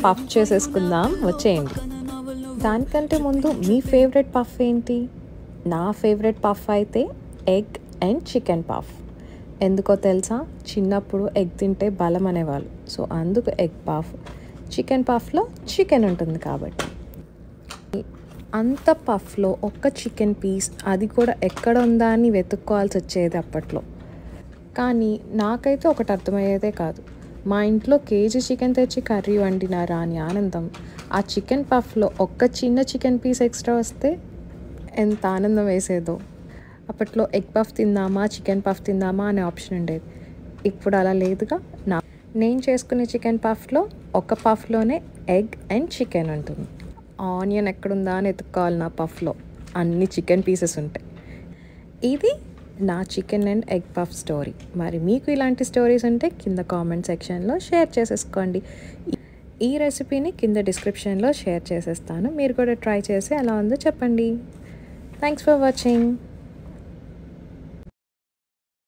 Puff చేసేసుకుందాం, వచ్చేయండి. దానికంటే ముందు మీ ఫేవరెట్ పఫ్ ఏంటి? నా ఫేవరెట్ పఫ్ అయితే ఎగ్ అండ్ చికెన్ పఫ్. ఎందుకో తెలుసా? చిన్నప్పుడు ఎగ్ తింటే బలం అనేవాళ్ళు, సో అందుకు ఎగ్ పఫ్. చికెన్ పఫ్లో చికెన్ ఉంటుంది కాబట్టి. అంత పఫ్లో ఒక్క చికెన్ పీస్, అది కూడా ఎక్కడ ఉందా అని వెతుక్కోవాల్సి వచ్చేది అప్పట్లో. కానీ నాకైతే ఒకటి అర్థమయ్యేదే కాదు, మా ఇంట్లో కేజీ చికెన్ తెచ్చి కర్రీ వండినారా అని ఆనందం. ఆ చికెన్ పఫ్లో ఒక్క చిన్న చికెన్ పీస్ ఎక్స్ట్రా వస్తే ఎంత ఆనందం వేసేదో. అప్పట్లో ఎగ్ పఫ్ తిందామా చికెన్ పఫ్ తిందామా అనే ఆప్షన్ ఉండేది. ఇప్పుడు అలా లేదుగా. నేను చేసుకునే చికెన్ పఫ్లో ఒక పఫ్లోనే ఎగ్ అండ్ చికెన్ ఉంటుంది. ఆనియన్ ఎక్కడుందా అని ఎత్తుక్కోవాలి నా పఫ్లో, అన్ని చికెన్ పీసెస్ ఉంటాయి. ఇది నా chicken and egg puff story. మరి మీకు ఇలాంటి స్టోరీస్ ఉంటే కింద కామెంట్ సెక్షన్లో షేర్ చేసేసుకోండి. ఈ రెసిపీని కింద డిస్క్రిప్షన్లో షేర్ చేసేస్తాను, మీరు కూడా ట్రై చేసి ఎలా ఉందో చెప్పండి. Thanks for watching.